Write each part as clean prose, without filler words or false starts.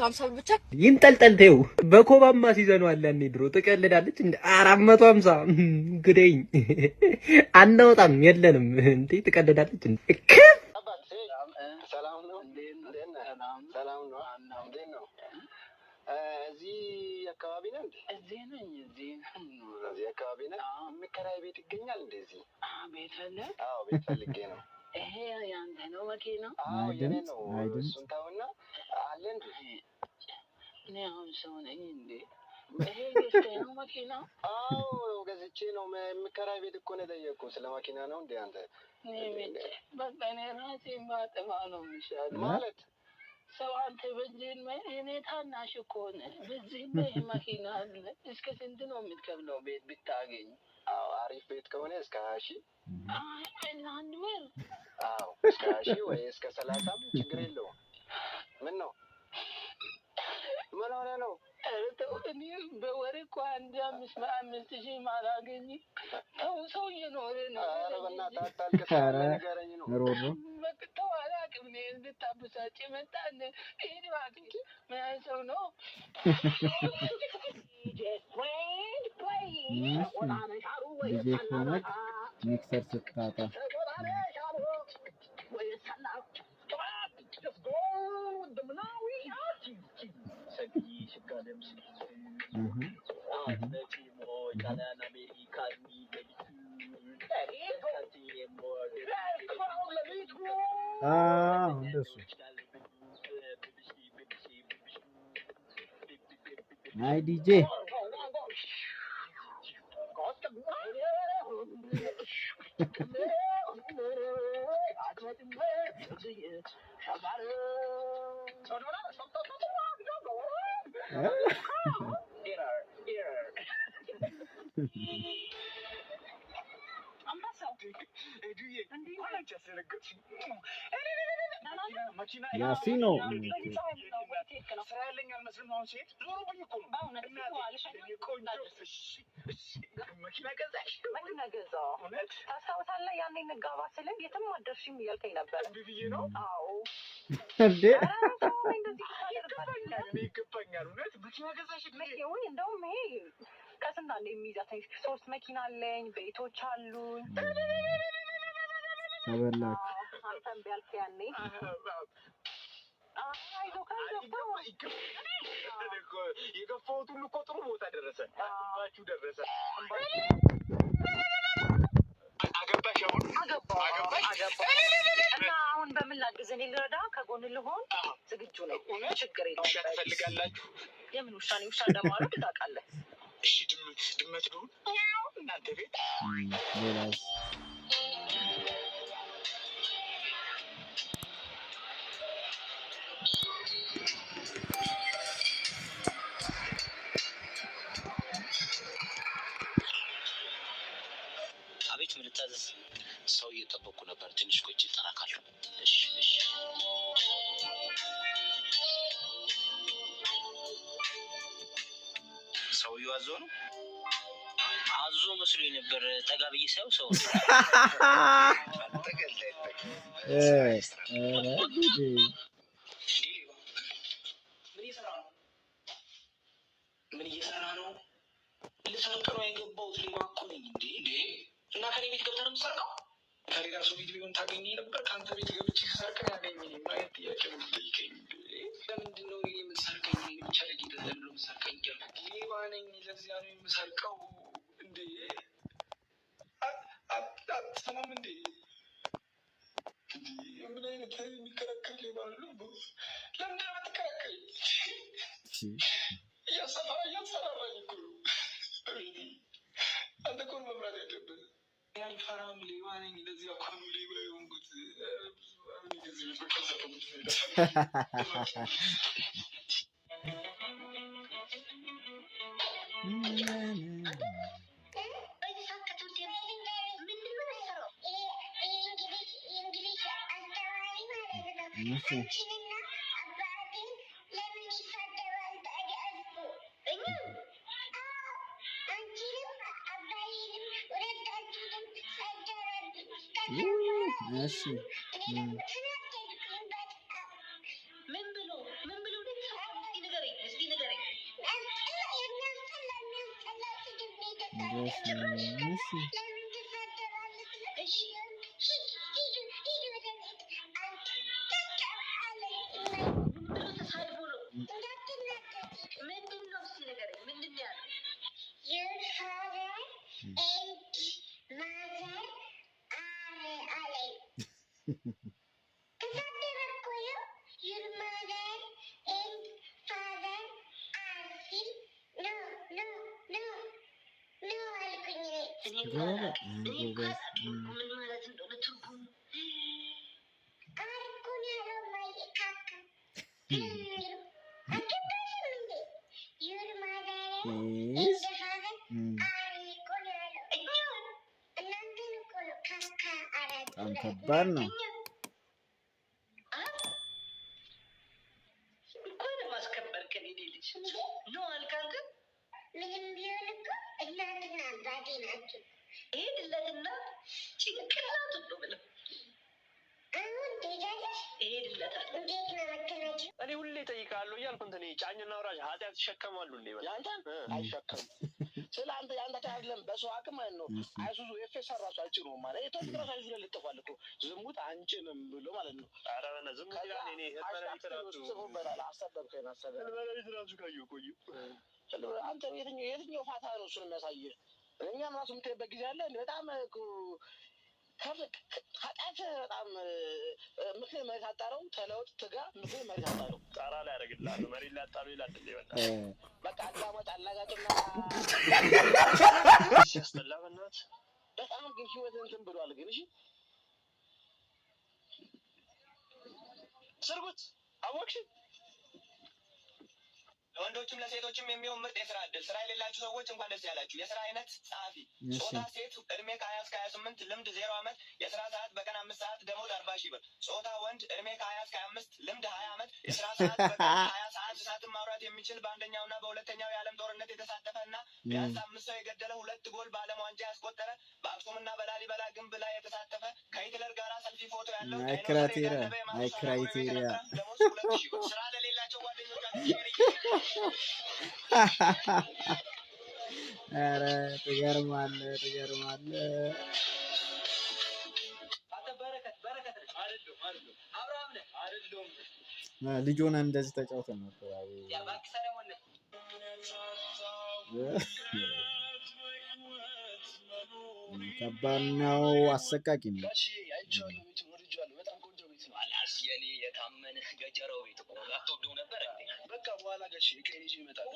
450 ብቻ ይንጠልጠልተው በኮባማ ሲዘነው አለ ያኔ ድሮ ትቀልዳለች እንደ 450 ግደኝ አናውጣም የለንም እንዴ ትቀልዳለች እንዴ ሰላም ነው ሰላም ነው እዚህ አካባቢ ነው እንዴ እዚህ ነኝ እዚህ አካባቢ ነው የሚከራይ ቤት ይገኛል እንደዚህ ቤት አለ አዎ ቤት ፈልጌ ነው ይሄ ያንተ ነው መኪና አዎ የኔ ነው እሱን ታውና አለ እንዴ እኔ አሁን ሰው ነኝ እንዴ ይሄ ገዝተህ ነው መኪና አዎ ገዝቼ ነው የሚከራይ ቤት እኮ ነው የጠየቁት ስለ መኪና ነው እንዴ አንተ በቃ እኔ ራሴን ባጠፋ ነው የሚሻለው ማለት ሰው አንተ በእንጂን እኔ ታናሽ እኮ ነህ በዚህ መኪና አለ እስከ ስንት ነው የምትከፍለው ቤት ብታገኝ አዎ አሪፍ ቤት ከሆነ እስከ 20 ለአንድ ወር አዎ እስከ 20 ወይ እስከ 30 ችግር የለውም ምን ነው ምን ሆነ ነው እኔ በወር እኮ 5,000 ማላገኝ ሰው እየኖረ ነው ኧረ በእናትህ አታልቅስ ንገረኝ ነው ተው አላውቅም እኔ እንድታበሳጭ መጣን ይሄድ እባክህ ምን ሰው ነው ሚክሰር ስታጣ እንደሱ አይ ዲጄ ያሲኖ መኪና ገዛሽ ታስታውሳለህ ያኔ እንጋባ ስልህ የትም አትደርሺም እያልከኝ ነበር ብዬ ነው አዎ እንዴ ይገባኛል እውነት መኪና ገዛሽ ወይ እንደውም ይሄ ከስንት አንዴ የሚይዛት 3 መኪና አለኝ ቤቶች አሉኝ ተበላክ አንተም ቢያልፍ ያኔ የገፋሁት ሁሉ እኮ ጥሩ ቦታ ደረሰ ባችሁ ደረሰ አገባሽ እና አሁን በምን ላግዝ እኔ ልረዳ ከጎን ልሆን ዝግጁ ነኝ ችግር የለውም ውሻ ትፈልጋላችሁ የምን ውሻ ነው ውሻ እንደማለት ታውቃለህ እሺ ድመት ልሁን እናንተ ቤት ሌላስ አቤት ምን ልታዘዝ ሰው እየጠበቁ ነበር ትንሽ ቆይቼ እጠራካለሁ እሺ ሰውዬው አዞ ነው አዞ መስሎኝ ነበር ጠጋ ብዬ ሳይው ሰው ምን እየሰራ ነው ልሰርቅ ነው የገባሁት ሌባ እኮ ነኝ እንዴ እና ከኔ ቤት ገብተህ ነው የምትሰርቀው ከሌላ ሰው ቤት ቢሆን ታገኘኝ ነበር ከአንተ ቤት ገብቼ ስሰርቅ ነው ያገኘኝ ማየት ጥያቄ ነው የምትጠይቀኝ ለምንድን ነው እኔ የምትሰርቀኝ ብቻ ለጌታ ዘንድ ነው የምትሰርቀኝ ሌባ ነኝ ለዚያ ነው የምሰርቀው እንዴ አትሰማም እንዴ ምን አይነት የሚከራከር ሌባ ነው ለምንድን ነው የምትከራከረኝ እያሰራራኝ እኮ ነው አንተ እኮ መምራት ያለብህ አልፈራም ሌባ ነኝ ለዚያ እኮ ነው ሌባ የሆንኩት እሺ ከባድ ነው። ማስከበር ከኔ ልጅ ነው አልካንተ ምንም ቢሆን እኮ እናትና አባቴ ናቸው። እሄድለትና ጭንቅላቱ ነው ብለው አሁን ትሄዳለሽ? እሄድለታለሁ። እንዴት ነው መከናቸው? እኔ ሁሌ እጠይቃለሁ እያልኩ እንትን ጫኝና አውራጅ ኃጢአት ይሸከማሉ እንዴ? ያንተን አይሸከም ስለ አንተ ያንተ አይደለም በሰው አቅም ማለት ነው። አይሱዙ ኤፍኤስአር ራሱ አይጭኑም ማለት የተወሰነ ራሱ አይሱዙ ላይ ልጥፋል እኮ ዝሙት አንጭንም ብሎ ማለት ነው። ኧረ በእናትህ ዝም ብለህ እኔ ህልመለሊት ራሱ ካየሁ ቆዩ። አንተ የትኛው ፋታ ነው እሱን የሚያሳየህ? እኛም ራሱ የምታይበት ጊዜ አለ በጣም ኃጢአት በጣም ምክንያት መሬት አጣረው ተለውጥ ትጋ ምክንያት መሬት አጣረው ጣራ ላይ ያደርግልሃል መሬት ላይ አጣረው ይላል እንዴ? በቃ አዳማጭ አላጋጭና ሲያስጠላ በእናትህ በጣም ግን ህይወት እንትን ብሏል። ግን እሺ ስርጉት አወቅሽ? ለወንዶችም ለሴቶችም የሚሆን ምርጥ የስራ እድል። ስራ የሌላችሁ ሰዎች እንኳን ደስ ያላችሁ። የስራ አይነት ጸሐፊ፣ ጾታ ሴት፣ እድሜ ከ20 እስከ 28፣ ልምድ 0 ዓመት፣ የስራ ሰዓት በቀን 5 ሰዓት፣ ደሞዝ 40 ሺህ ብር። ጾታ ወንድ፣ እድሜ ከ20 እስከ 25፣ ልምድ 20 ዓመት፣ የስራ ሰዓት በቀን 20 ሰዓት፣ እሳትን ማውራት የሚችል በአንደኛውና በሁለተኛው የዓለም ጦርነት የተሳተፈ እና ቢያንስ 5 ሰው የገደለ 2 ጎል በዓለም ዋንጫ ያስቆጠረ በአክሱምና በላሊበላ ግንብ ላይ የተሳተፈ ከሂትለር ጋር ሰልፊ ፎቶ ያለው ክራይቴሪያ ደሞዝ 2 ሺህ ብር። ስራ ለሌላቸው ጓደኞቻችሁ ኧረ ትገርማለህ። ልጅ ሆነን እንደዚህ ተጫውተን ነበር። ከባድ ነው፣ አሰቃቂ ነው። የኔ የታመነ ገጀራው ቤት እኮ አትወደው ነበር እንዴ? በቃ በኋላ ጋሽ ከኔ ይመጣል።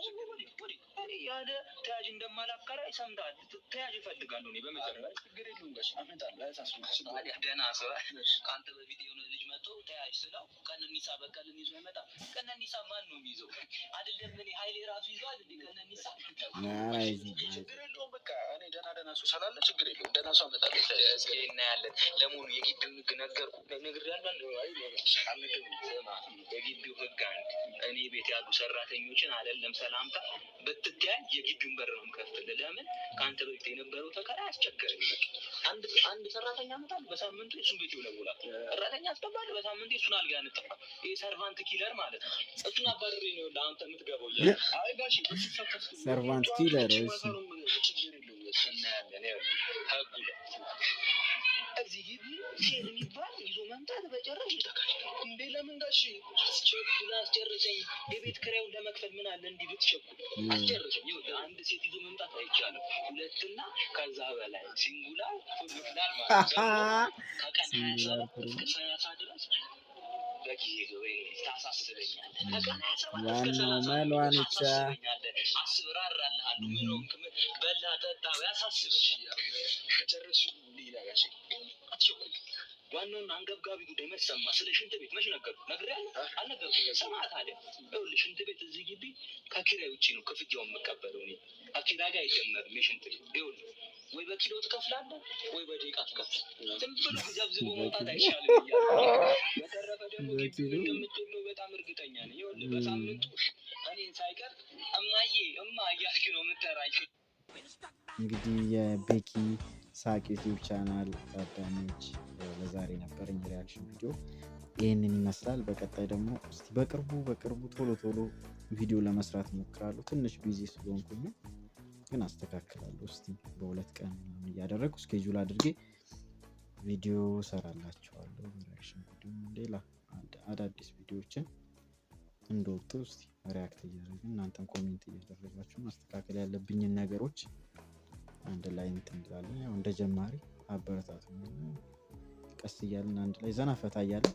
ያለ ተያዥ እንደማላከራ ይሰምታል። ተያዥ ይፈልጋሉ። እኔ በመጀመሪያ ችግር የለውም ጋሽ አመጣለሁ። አያሳስብም። ደህና ሰው ከአንተ በፊት የሆነ ልጅ መጥቶ ተያዥ ስለው ቀነኒሳ በቀልን ይዞ ይመጣ። ቀነኒሳ ማን ነው የሚይዘው? አይደለም እኔ ኃይሌ ራሱ ይዟል እንዴ ቀነኒሳ? ችግር የለውም። በቃ እኔ ደህና ሰው ስላለ ችግር የለውም። ደህና ሰው አመጣለሁ። እስኪ እናያለን። ለመሆኑ የግቢውን ህግ ነግሬያለሁ። የግቢው ህግ እኔ ቤት ያሉ ሰራተኞችን አይደለም ሰላምታ ብትተያይ የግቢውን በር ነው የምከፍትልህ። ለምን ከአንተ በፊት የነበረው ተከራይ አስቸገረኝ። አንድ ሰራተኛ አመጣለሁ፣ በሳምንቱ እሱን ቤት ይውለውላል። ሰራተኛ አስገባለሁ፣ በሳምንቱ እሱን አልጋ ያነጥፋል። ይሄ ሰርቫንት ኪለር ማለት ነው። እሱን አባረሬ ነው ለአንተ የምትገባው እያለ አይ ጋሽ ሰርቫንት ኪለር ችግር የለውም። እናያለን ህጉ እዚህ ግቢ ሴት የሚባል ይዞ መምጣት በጨረሽ ይጠቃል እንዴ? ለምን ጋሽ አስቸኩል አስጨርሰኝ። የቤት ኪራዩን ለመክፈል ምን አለ እንዲህ ብትቸኩል አስጨርሰኝ። ይኸውልህ አንድ ሴት ይዞ መምጣት አይቻልም። 2 እና ከዛ በላይ ሲንጉላር ፉልፍላር ማለት ነው። ከቀን 27 እስከ 30 ድረስ በጊዜ ወይ ታሳስበኛለህ። ከቀን 27 እስከ 30 ታሳስበኛለህ። አስብራራለሁ። ምን ሆንክ? በላ ጠጣ ያሳስበኛል። ከጨረሱ ሌላ ጋሽ አትቸኩል። ዋናውን አንገብጋቢ ጉዳይ መሰማ። ስለ ሽንት ቤት መች ነግሬሃለሁ? አልነገርኩህም? ስማ ታዲያ ይኸውልህ ሽንት ቤት እዚህ ግቢ ከኪራይ ውጭ ነው ክፍያውን የምቀበለው እኔ። ከኪራይ ጋር አይጀመርም የሽንት ቤት። ይኸውልህ ወይ በኪሎ ትከፍላለህ ወይ በደቂቃ ትከፍላለህ። ዝም ብሎ ዘብዝቦ መውጣት አይሻልም እያልኩህ። በተረፈ ደግሞ ግቢ እንደምትወደው በጣም እርግጠኛ ነኝ። ይኸውልህ በሳምንቱ እኔን ሳይቀር እማዬ እማ እያልክ ነው የምትጠራኝ። እንግዲህ የቤኪ ሳቅ ዩቲዩብ ቻናል ታዳሚዎች ለዛሬ ነበረኝ ሪያክሽን ቪዲዮ ይህንን ይመስላል። በቀጣይ ደግሞ እስቲ በቅርቡ ቶሎ ቪዲዮ ለመስራት እሞክራለሁ። ትንሽ ቢዚ ስለሆንኩኝ ግን አስተካክላለሁ። እስቲ በሁለት ቀን እያደረግኩ ስኬጁል አድርጌ ቪዲዮ ሰራላችኋለሁ። ሪአክሽን ቪዲዮ፣ ሌላ አዳዲስ ቪዲዮዎችን እንደወጡ እስቲ ሪአክት እያደረግን እናንተም ኮሜንት እያደረጋችሁ ማስተካከል ያለብኝን ነገሮች አንድ ላይ እንትን እንላለን። ያው እንደ ጀማሪ አበረታቱ። ቀስ እያልን አንድ ላይ ዘና ፈታ እያልን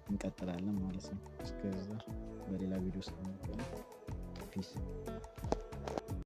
እንቀጥላለን ማለት ነው። እስከዛ በሌላ ቪዲዮ እስከምንገናኝ ፒስ